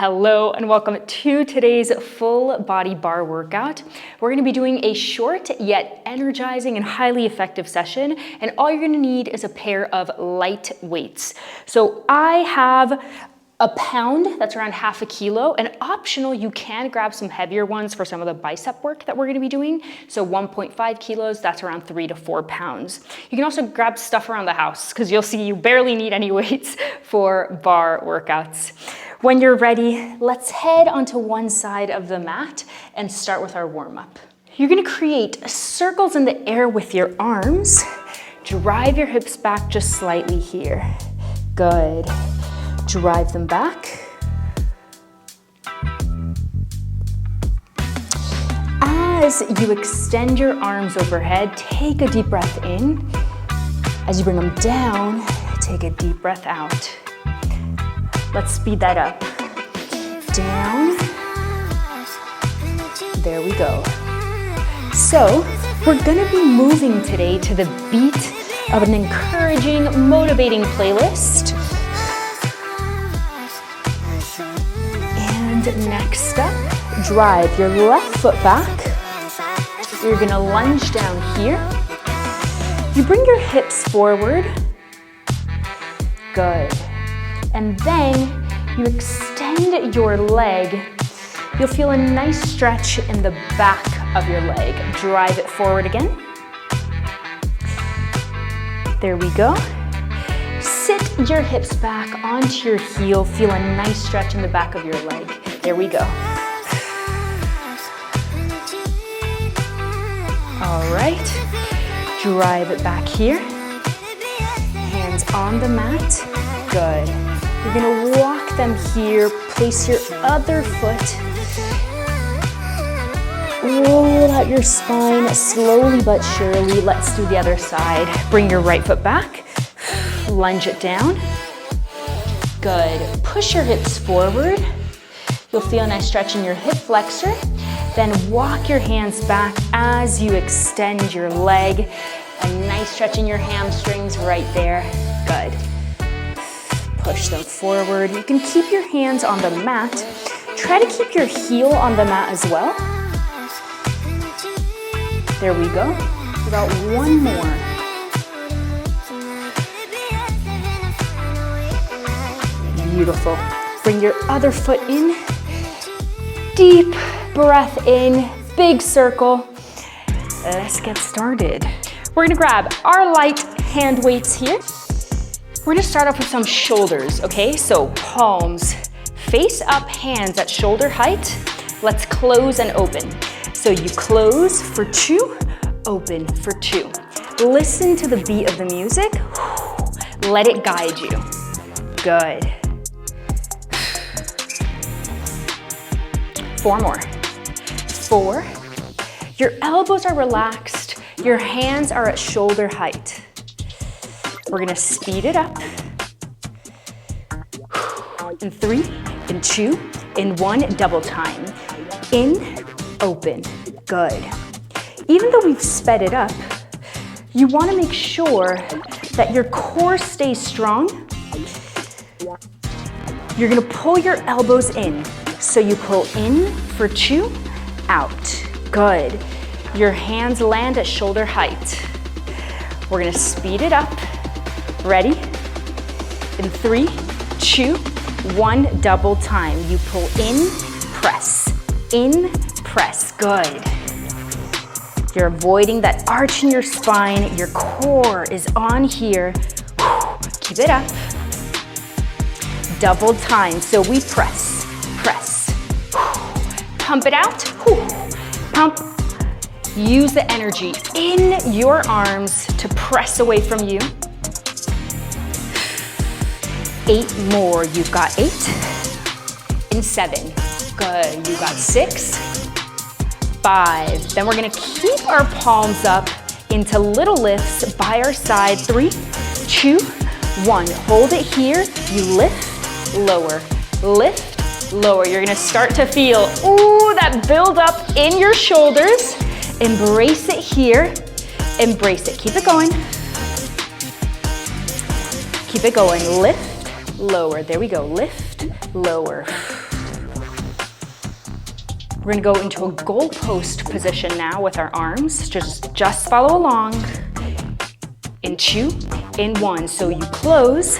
Hello and welcome to today's full body bar workout. We're gonna be doing a short yet energizing and highly effective session, and all you're gonna need is a pair of light weights. So I have a pound, that's around half a kilo, and optional, you can grab some heavier ones for some of the bicep work that we're gonna be doing. So 1.5 kilos, that's around 3 to 4 pounds. You can also grab stuff around the house because you'll see you barely need any weights for bar workouts. When you're ready, let's head onto one side of the mat and start with our warm-up. You're gonna create circles in the air with your arms. Drive your hips back just slightly here. Good. Drive them back. As you extend your arms overhead, take a deep breath in. As you bring them down, take a deep breath out. Let's speed that up. Down. There we go. So, we're gonna be moving today to the beat of an encouraging, motivating playlist. And next up, drive your left foot back. You're gonna lunge down here. You bring your hips forward. Good. And then you extend your leg. You'll feel a nice stretch in the back of your leg. Drive it forward again. There we go. Sit your hips back onto your heel. Feel a nice stretch in the back of your leg. There we go. All right. Drive it back here. Hands on the mat. Good. You're gonna walk them here, place your other foot, roll out your spine slowly but surely. Let's do the other side. Bring your right foot back, lunge it down. Good. Push your hips forward. You'll feel a nice stretch in your hip flexor. Then walk your hands back as you extend your leg. A nice stretch in your hamstrings right there. Good. Push them forward. You can keep your hands on the mat. Try to keep your heel on the mat as well. There we go. About one more. Beautiful. Bring your other foot in. Deep breath in, big circle. Let's get started. We're gonna grab our light hand weights here. We're gonna start off with some shoulders, okay? So palms face up, hands at shoulder height. Let's close and open. So you close for 2, open for 2. Listen to the beat of the music. Let it guide you. Good. 4 more. 4. Your elbows are relaxed. Your hands are at shoulder height. We're gonna speed it up. In 3, in 2, in 1, double time. In, open, good. Even though we've sped it up, you wanna make sure that your core stays strong. You're gonna pull your elbows in. So you pull in for 2, out, good. Your hands land at shoulder height. We're gonna speed it up. Ready? In 3, 2, 1, double time. You pull in, press, good. You're avoiding that arch in your spine. Your core is on here. Keep it up. Double time, so we press. Pump it out, pump. Use the energy in your arms to press away from you. 8 more, you've got 8. In 7, good, you got 6. 5, then we're gonna keep our palms up into little lifts by our side. 3, 2, 1, hold it here. You lift, lower, lift, lower. You're gonna start to feel, ooh, that build up in your shoulders. Embrace it here, embrace it. Keep it going. Keep it going, lift, lower. There we go, lift, lower. We're gonna go into a goalpost position now with our arms. Just follow along. In 2, in 1. So you close,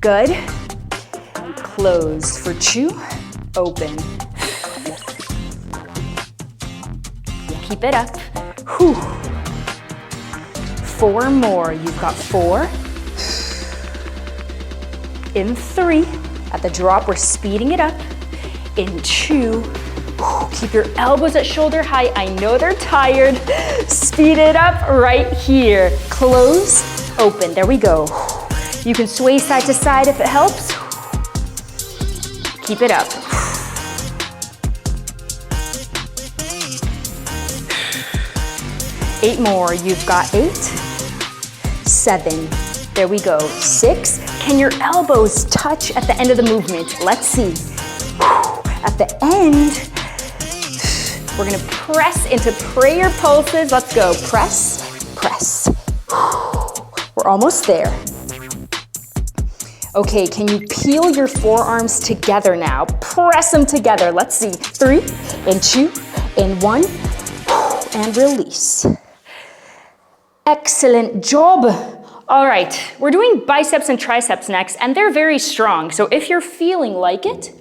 good. Close for 2, open. Keep it up. Whew. 4 more. You've got 4. In 3. At the drop, we're speeding it up. In 2. Keep your elbows at shoulder height. I know they're tired. Speed it up right here. Close, open. There we go. You can sway side to side if it helps. Keep it up. Eight more. You've got 8, 7. There we go. 6. Can your elbows touch at the end of the movement? Let's see. At the end, we're gonna press into prayer pulses. Let's go. Press, press. We're almost there. Okay, can you peel your forearms together now? Press them together. Let's see. 3, and 2, and 1, and release. Excellent job. All right, we're doing biceps and triceps next, and they're very strong. So if you're feeling like it,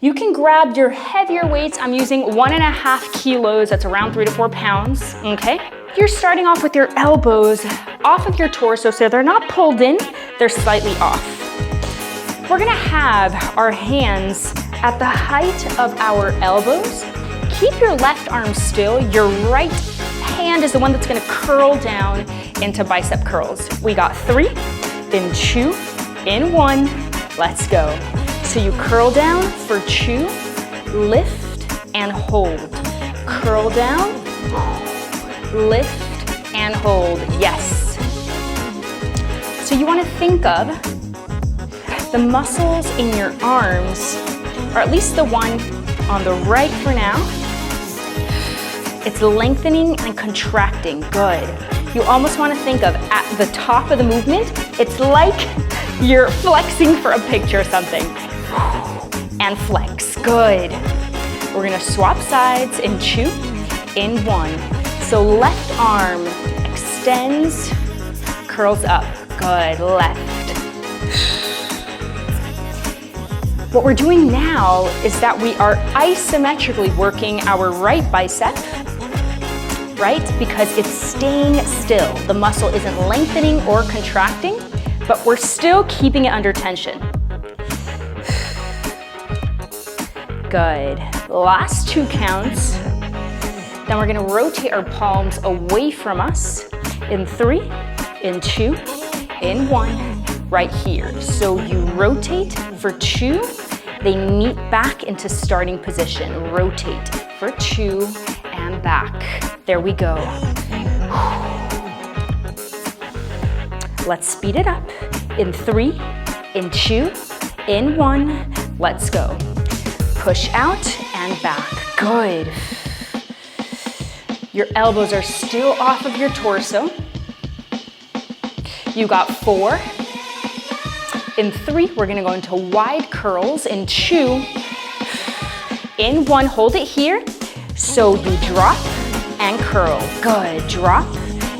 you can grab your heavier weights. I'm using 1.5 kilos. That's around 3 to 4 pounds, okay? You're starting off with your elbows off of your torso, so they're not pulled in, they're slightly off. We're gonna have our hands at the height of our elbows. Keep your left arm still. Your right hand is the one that's gonna curl down into bicep curls. We got 3, in 2, in 1, let's go. So you curl down for 2, lift and hold. Curl down, lift and hold, yes. So you wanna think of the muscles in your arms, or at least the one on the right for now. It's lengthening and contracting, good. You almost wanna think of at the top of the movement, it's like you're flexing for a picture or something. And flex, good. We're gonna swap sides in 2, in 1. So left arm extends, curls up, good, left. What we're doing now is that we are isometrically working our right bicep, right? Because it's staying still. The muscle isn't lengthening or contracting, but we're still keeping it under tension. Good. Last 2 counts. Then we're gonna rotate our palms away from us in 3, in 2, in 1, right here. So you rotate for 2, they meet back into starting position. Rotate for 2 and back. There we go. Let's speed it up. In 3, in 2, in 1, let's go. Push out and back, good. Your elbows are still off of your torso. You got 4. In 3, we're gonna go into wide curls. In 2, in 1, hold it here. So you drop and curl, good. Drop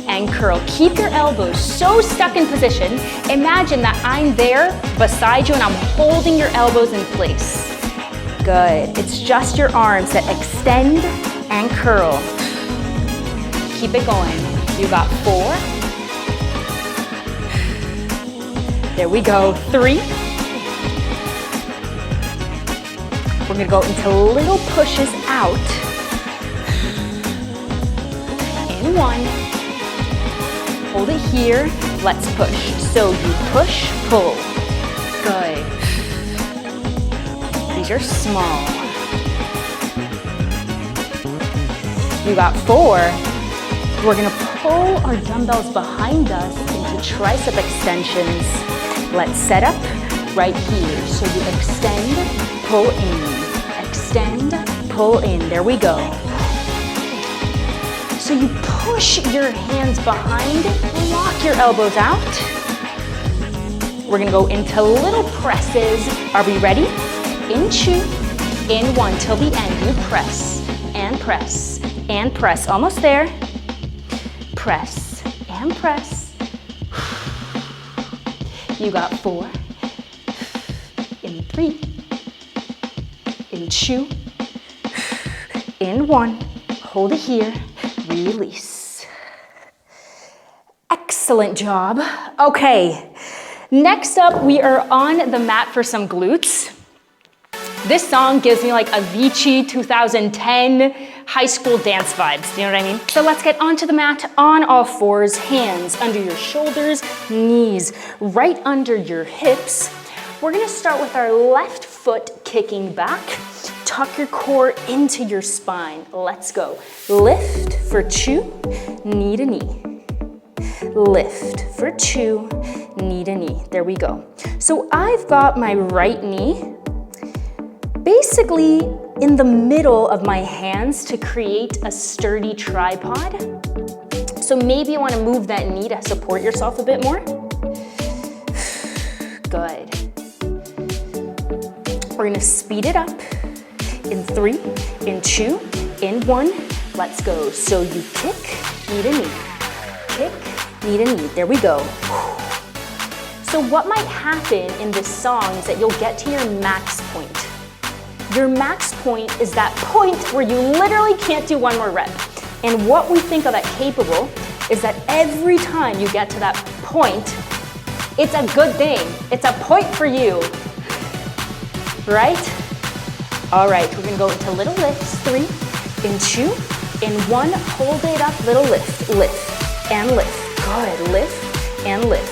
and curl. Keep your elbows so stuck in position. Imagine that I'm there beside you and I'm holding your elbows in place. Good. It's just your arms that extend and curl. Keep it going. You got 4. There we go. 3. We're gonna go into little pushes out. In 1. Hold it here. Let's push. So you push, pull. Good. These are small. You got 4. We're gonna pull our dumbbells behind us into tricep extensions. Let's set up right here. So you extend, pull in. Extend, pull in. There we go. So you push your hands behind, lock your elbows out. We're gonna go into little presses. Are we ready? In 2, in 1 till the end. You press and press and press. Almost there. Press and press. You got 4, in 3, in 2, in 1. Hold it here, release. Excellent job. Okay, next up we are on the mat for some glutes. This song gives me like Avicii 2010 high school dance vibes, you know what I mean? So let's get onto the mat on all fours, hands under your shoulders, knees right under your hips. We're gonna start with our left foot kicking back. Tuck your core into your spine. Let's go. Lift for 2, knee to knee. Lift for 2, knee to knee. There we go. So I've got my right knee basically in the middle of my hands to create a sturdy tripod. So maybe you want to move that knee to support yourself a bit more. Good. We're going to speed it up. In 3, in 2, in 1. Let's go. So you kick, knee to knee. Kick, knee to knee. There we go. So what might happen in this song is that you'll get to your max point. Your max point is that point where you literally can't do one more rep. And what we think of at Capable is that every time you get to that point, it's a good thing. It's a point for you, right? All right, we're gonna go into little lifts. 3, in 2, in 1, hold it up, little lift, lift, and lift. Good, lift and lift.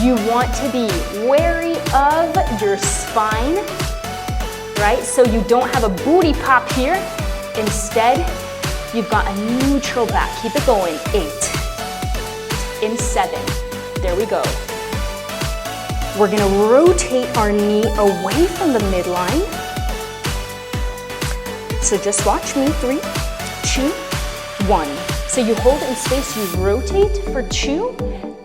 You want to be wary of your spine, right? So you don't have a booty pop here. Instead, you've got a neutral back. Keep it going. 8, in 7, there we go. We're gonna rotate our knee away from the midline. So just watch me. 3, 2, 1. So you hold it in space, you rotate for 2,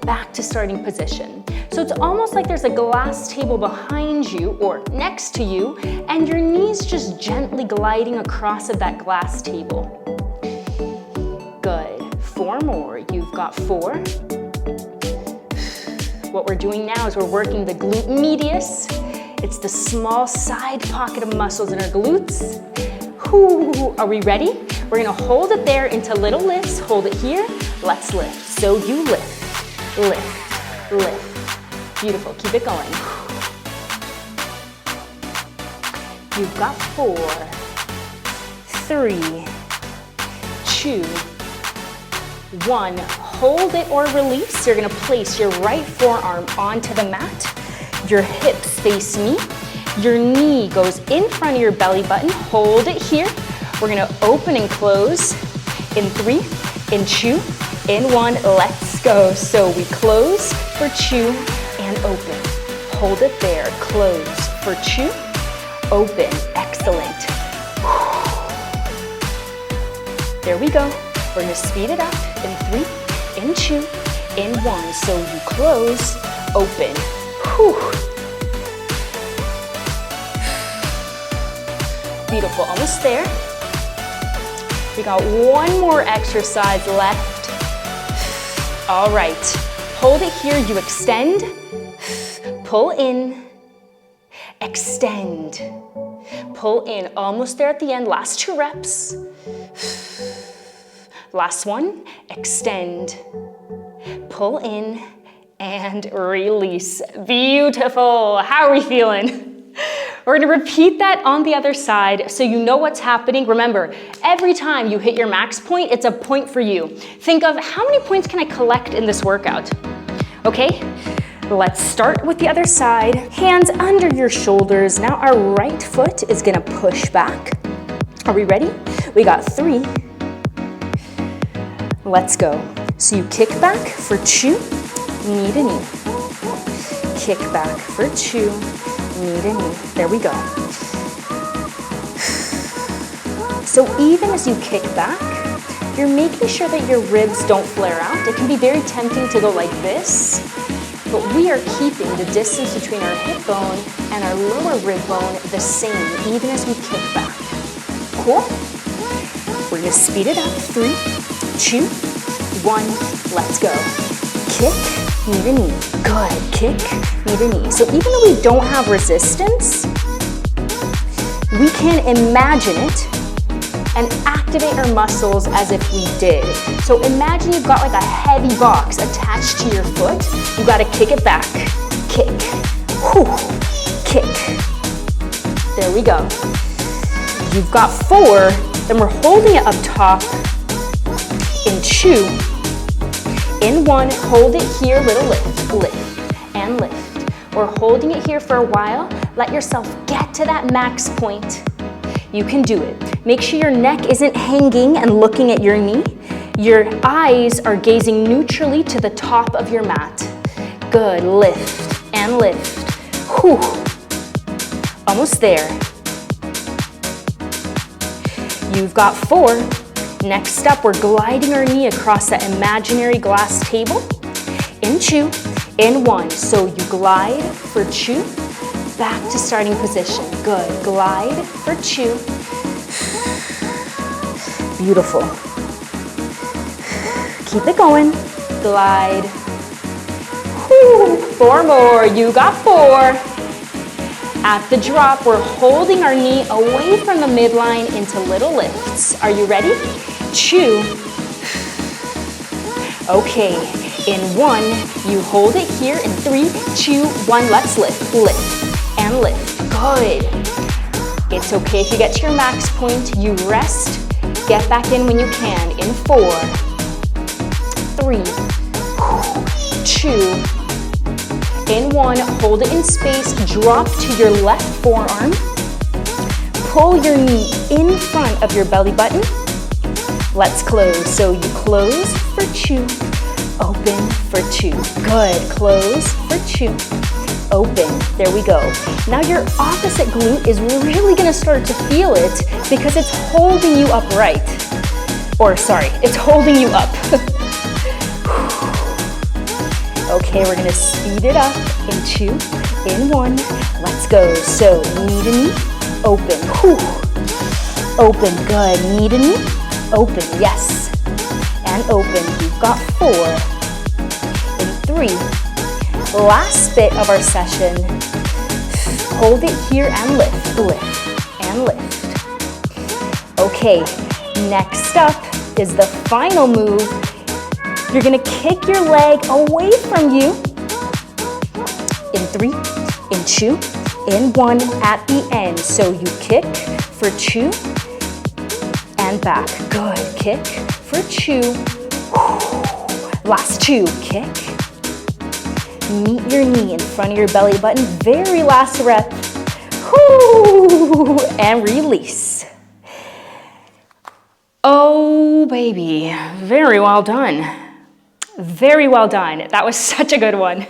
back to starting position. So it's almost like there's a glass table behind you or next to you, and your knees just gently gliding across of that glass table. Good. 4 more. You've got 4. What we're doing now is we're working the glute medius. It's the small side pocket of muscles in our glutes. Ooh, are we ready? We're gonna hold it there into little lifts. Hold it here. Let's lift. So you lift, lift, lift. Beautiful. Keep it going. You've got 4, 3, 2, 1. Hold it or release. You're gonna place your right forearm onto the mat. Your hips face me. Your knee goes in front of your belly button. Hold it here. We're gonna open and close in 3, in 2, in 1. Let's go. So we close for 2 and open. Hold it there. Close for 2, open. Excellent. There we go. We're gonna speed it up in 3, in 2, in 1. So you close, open. Whew. Beautiful, almost there. We got 1 more exercise left. All right, hold it here, you extend, pull in, extend, pull in, almost there at the end, last 2 reps. Last 1, extend, pull in, and release. Beautiful, how are we feeling? We're gonna repeat that on the other side so you know what's happening. Remember, every time you hit your max point, it's a point for you. Think of how many points can I collect in this workout? Okay, let's start with the other side. Hands under your shoulders. Now our right foot is gonna push back. Are we ready? We got 3. Let's go. So you kick back for 2, knee to knee. Kick back for 2, knee to knee. There we go. So even as you kick back, you're making sure that your ribs don't flare out. It can be very tempting to go like this but we are keeping the distance between our hip bone and our lower rib bone the same, even as we kick back. Cool? We're gonna speed it up. 3, 2, 1, let's go. Kick, knee to knee. Good, kick, knee to knee. So even though we don't have resistance, we can imagine it and activate our muscles as if we did. So imagine you've got like a heavy box attached to your foot. You gotta kick it back. Kick, whew, kick. There we go. You've got 4, then we're holding it up top in 2. In 1, hold it here, little lift, lift, and lift. We're holding it here for a while. Let yourself get to that max point. You can do it. Make sure your neck isn't hanging and looking at your knee. Your eyes are gazing neutrally to the top of your mat. Good, lift and lift. Whew. Almost there. You've got 4. Next up, we're gliding our knee across that imaginary glass table. In 2, in 1. So you glide for 2, back to starting position. Good, glide for 2. Beautiful. Keep it going. Glide. Whew. 4 more, you got 4. At the drop, we're holding our knee away from the midline into little lifts. Are you ready? 2. Okay, in 1, you hold it here. In 3, 2, 1, let's lift, lift, and lift. Good. It's okay if you get to your max point. You rest, get back in when you can. In 4, 3, 2, in 1, hold it in space, drop to your left forearm, pull your knee in front of your belly button. Let's close. So you close for 2, open for 2. Good, close for 2, open. There we go. Now your opposite glute is really gonna start to feel it because it's holding you upright. Or sorry, it's holding you up. Okay, we're gonna speed it up in 2, in 1, let's go. So knee to knee, open, whew. Open, good, knee to knee, open, yes, and open. You've got 4, in 3, last bit of our session. Hold it here and lift, lift, and lift. Okay, next up is the final move. You're gonna kick your leg away from you. In 3, in 2, in 1 at the end. So you kick for 2 and back. Good, kick for 2. Last 2, kick. Meet your knee in front of your belly button. Very last rep. And release. Oh, baby, very well done. Very well done. That was such a good one.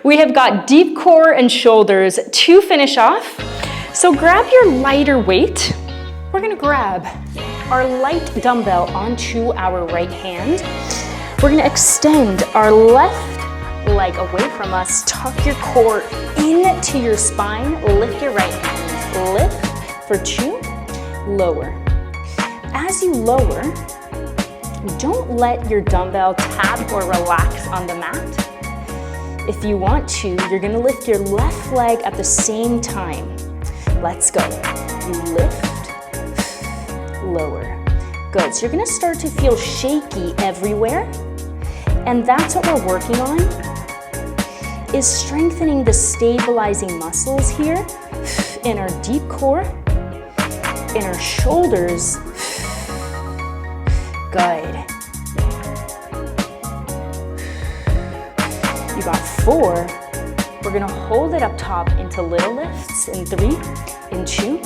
We have got deep core and shoulders to finish off. So grab your lighter weight. We're gonna grab our light dumbbell onto our right hand. We're gonna extend our left leg away from us. Tuck your core into your spine. Lift your right hand. Lift for 2, lower. As you lower, don't let your dumbbell tap or relax on the mat. If you want to, you're gonna lift your left leg at the same time. Let's go. You lift, lower. Good, so you're gonna start to feel shaky everywhere. And that's what we're working on, is strengthening the stabilizing muscles here in our deep core, in our shoulders. Good. You got 4. We're gonna hold it up top into little lifts. In 3, in 2,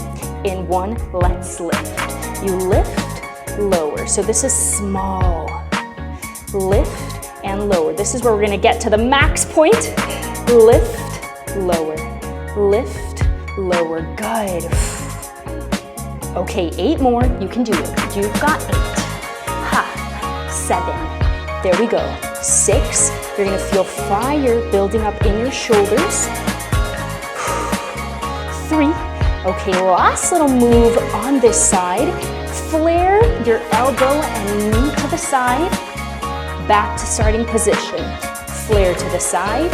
in 1, let's lift. You lift, lower. So this is small. Lift and lower. This is where we're gonna get to the max point. Lift, lower. Lift, lower. Good. Okay, 8 more. You can do it. You've got 8. 7. There we go. 6, You're gonna feel fire building up in your shoulders. 3. Okay, last little move on this side. Flare your elbow and knee to the side. Back to starting position. Flare to the side.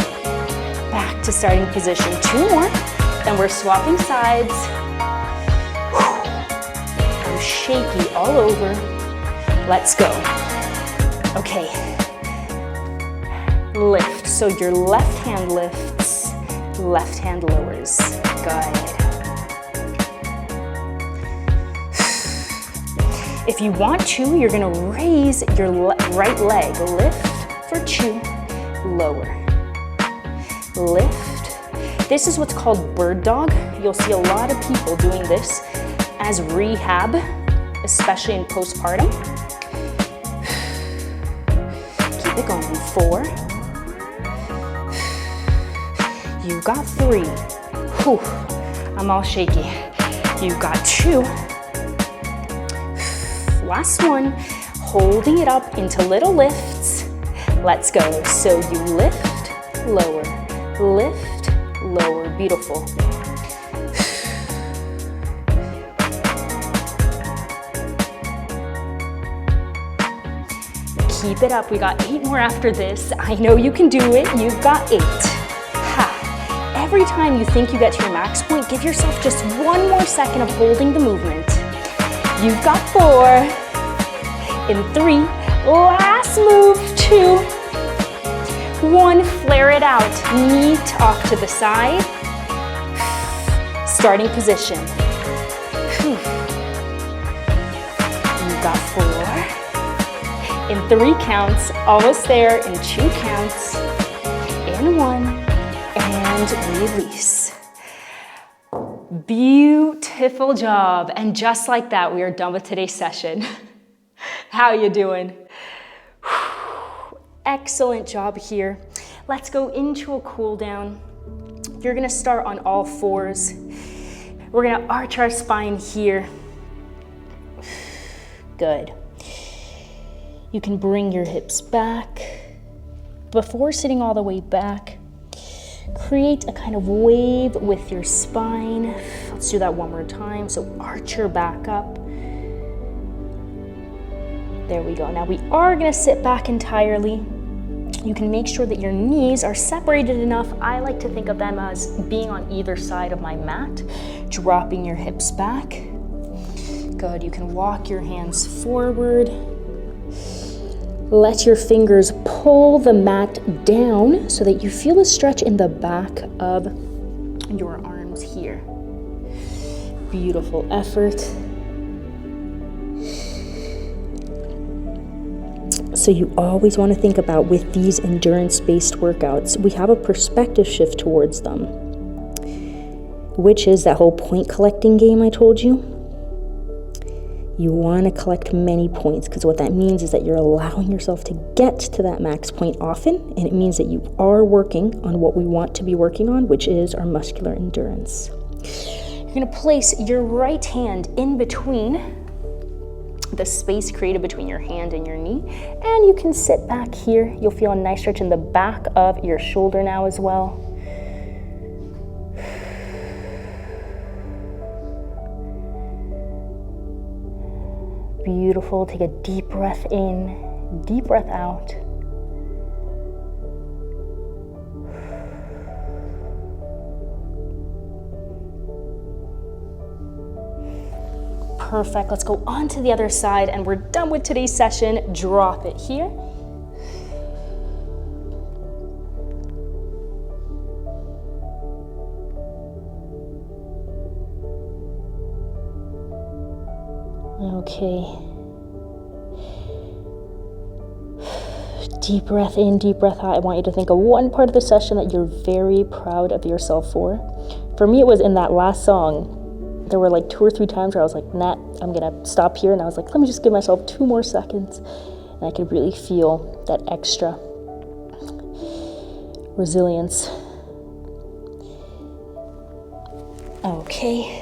Back to starting position. 2 more. Then we're swapping sides. I'm shaky all over. Let's go. Okay. Lift. So your left hand lifts, left hand lowers. Good. If you want to, you're gonna raise your right leg. Lift for 2, lower. Lift. This is what's called bird dog. You'll see a lot of people doing this as rehab, especially in postpartum. Keep it going. 4. You got 3. Whew, I'm all shaky. You got 2. Last one, holding it up into little lifts. Let's go. So you lift, lower, lift, lower. Beautiful. Keep it up. We got 8 more after this. I know you can do it. You've got 8. Ha. Every time you think you get to your max point, give yourself just 1 more second of holding the movement. You've got 4. In 3. Last move. 2. 1. Flare it out. Knee off to the side. Starting position. You've got 4. In 3 counts. Almost there. In 2 counts. In 1. And release. Beautiful job. And just like that, we are done with today's session. How you doing? Excellent job here. Let's go into a cool down. You're gonna start on all 4s. We're gonna arch our spine here. Good. You can bring your hips back. Before sitting all the way back, create a kind of wave with your spine. Let's do that one more time. So arch your back up. There we go. Now we are gonna sit back entirely. You can make sure that your knees are separated enough. I like to think of them as being on either side of my mat, dropping your hips back. Good. You can walk your hands forward. Let your fingers pull the mat down so that you feel a stretch in the back of your arms here. Beautiful effort. So you always want to think about, with these endurance-based workouts, we have a perspective shift towards them, which is that whole point collecting game I told you. You want to collect many points, because what that means is that you're allowing yourself to get to that max point often, and it means that you are working on what we want to be working on, which is our muscular endurance. You're going to place your right hand in between the space created between your hand and your knee, and you can sit back here. You'll feel a nice stretch in the back of your shoulder now as well. Beautiful. Take a deep breath in, deep breath out. Perfect. Let's go on to the other side, and we're done with today's session. Drop it here. Okay. Deep breath in, deep breath out. I want you to think of one part of the session that you're very proud of yourself for. For me, it was in that last song. There were like 2 or 3 times where I was like, nah, I'm gonna stop here. And I was like, let me just give myself 2 more seconds. And I could really feel that extra resilience. Okay,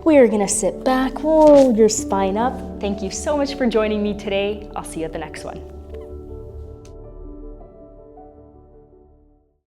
we are gonna sit back, roll your spine up. Thank you so much for joining me today. I'll see you at the next one.